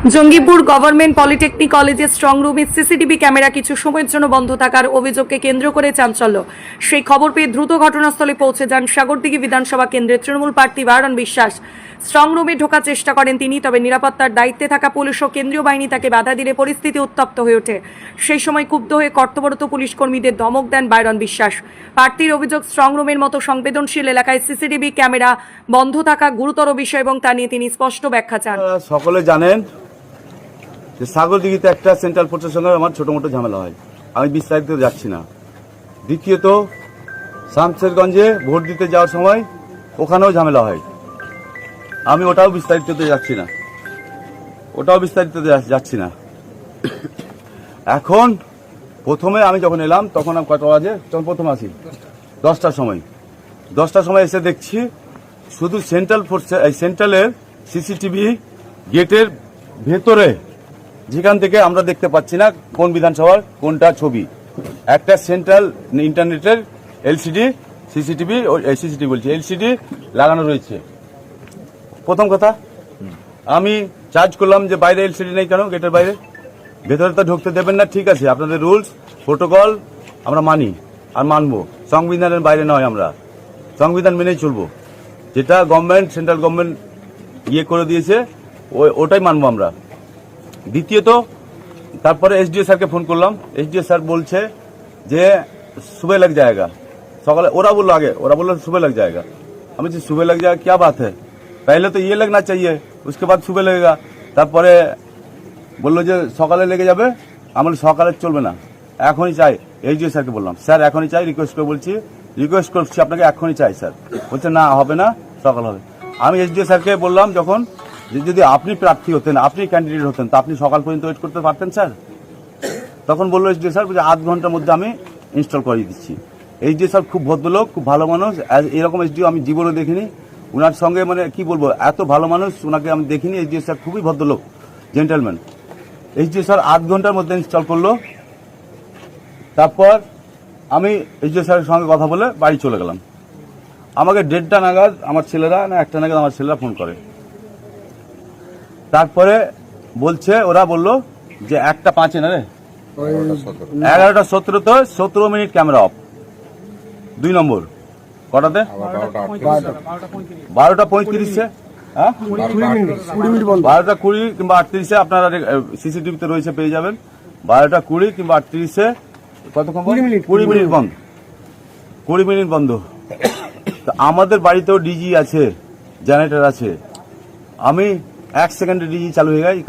Jangipur government polytechnic কলেজের strong রুমে CCTV camera কিছু সময়ের জন্য বন্ধ থাকার অভিযোগকে কেন্দ্র করে চাঞ্চল্য। সেই খবর পেয়ে দ্রুত ঘটনাস্থলে পৌঁছে যান সাগরদিঘি বিধানসভা কেন্দ্রের তৃণমূল প্রার্থী বায়রন বিশ্বাস। স্ট্রং রুমে ঢোকার চেষ্টা করেন তিনি, তবে নিরাপত্তার দায়িত্বে থাকা পুলিশ ও কেন্দ্রীয় বাহিনী তাকে বাধা দিলে পরিস্থিতি উত্তপ্ত হয়ে ওঠে। সেই সময় ক্ষুব্ধ হয়ে কর্তব্যরত পুলিশ কর্মীদের ধমক দেন বায়রন বিশ্বাস। প্রার্থীর অভিযোগ, স্ট্রং রুমের মতো সংবেদনশীল এলাকায় সিসিটিভি ক্যামেরা বন্ধ থাকা গুরুতর বিষয় এবং তা নিয়ে তিনি স্পষ্ট ব্যাখ্যা চান। সকলে জানেন যে সাগরদিঘিতে একটা সেন্ট্রাল ফোর্সের সঙ্গে আমার ছোট মোটো ঝামেলা হয়, আমি বিস্তারিত যাচ্ছি না। দ্বিতীয়ত, শামশেরগঞ্জে ভোট দিতে যাওয়ার সময় ওখানেও ঝামেলা হয়, আমি ওটাও বিস্তারিত যাচ্ছি না। এখন প্রথমে আমি যখন এলাম তখন আমি কত বাজে, তখন প্রথম আসি 10টার সময় এসে দেখছি শুধু সেন্ট্রালের সিসিটিভি গেটের ভেতরে, যেখান থেকে আমরা দেখতে পাচ্ছি না কোন বিধানসভার কোনটা ছবি, একটা সেন্ট্রাল ইন্টারনেটের এলসিডি লাগানো রয়েছে। প্রথম কথা, আমি চার্জ করলাম যে বাইরে এলসিডি নেই কেন, গেটের বাইরে, ভেতরে তো ঢুকতে দেবেন না, ঠিক আছে আপনাদের রুলস প্রোটোকল আমরা মানি আর মানবো, সংবিধানের বাইরে নয়, আমরা সংবিধান মেনেই চলবো, যেটা গভর্নমেন্ট সেন্ট্রাল গভর্নমেন্ট করে দিয়েছে ওটাই মানবো আমরা। দ্বিতীয়ত, তারপরে এসডিও স্যারকে ফোন করলাম, এসডিও স্যার বলছে যে सुबह लग जाएगा, সকালে ওরা বললো सुबह लग जाएगा। আমি বলছি सुबह लग जाएगा क्या बात है, पहले तो ये लगना चाहिए, उसके बाद सुबह लगेगा। তারপরে বললো যে সকালে লেগে যাবে, আমার সকালে চলবে না, এখনই চাই। এসডিও স্যারকে বললাম, স্যার এখনই চাই, রিকোয়েস্ট করছি আপনাকে, এখনই চাই স্যার। বলছে না হবে না, সকাল হবে। আমি এসডিও স্যারকে বললাম যখন, যদি আপনি প্রার্থী হতেন, আপনি ক্যান্ডিডেট হতেন, তো আপনি সকাল পর্যন্ত ওয়েট করতে পারতেন স্যার। তখন বললো এসডিও স্যার, বলছে 8 ঘন্টার মধ্যে আমি ইনস্টল করিয়ে দিচ্ছি। এসডিও স্যার খুব ভদ্রলোক, খুব ভালো মানুষ, এরকম এসডিও আমি জীবনে দেখিনি। ওনার সঙ্গে মানে কি বলবো, এত ভালো মানুষ ওনাকে আমি দেখিনি। এসডিও স্যার খুবই ভদ্রলোক, জেন্টেলম্যান। এসডিও স্যার 8 ঘন্টার মধ্যে ইনস্টল করলো। তারপর আমি এসডিও স্যারের সঙ্গে কথা বলে বাড়ি চলে গেলাম। আমাকে 1:30টা নাগাদ আমার ছেলেরা, না 1টা নাগাদ আমার ছেলেরা ফোন করে। তারপরে ওরা বললো যে 1:05 না রে, 11:17 তো 17 মিনিট ক্যামেরা অফ। 2 নম্বর কটাতে, 12:35, হ্যাঁ 12:20 কিংবা 38 আপনারা সিসিটিভিতে রয়েছে, পেয়ে যাবেন। 12:20 কিংবা 38 কতক্ষণ, 20 মিনিট বন্ধ, 20 মিনিট বন্ধ। তো আমাদের বাড়িতেও ডিজি আছে, জেনারেটর আছে, আমি 1 সেকেন্ডে ডিজি চালু হয়ে গেছে।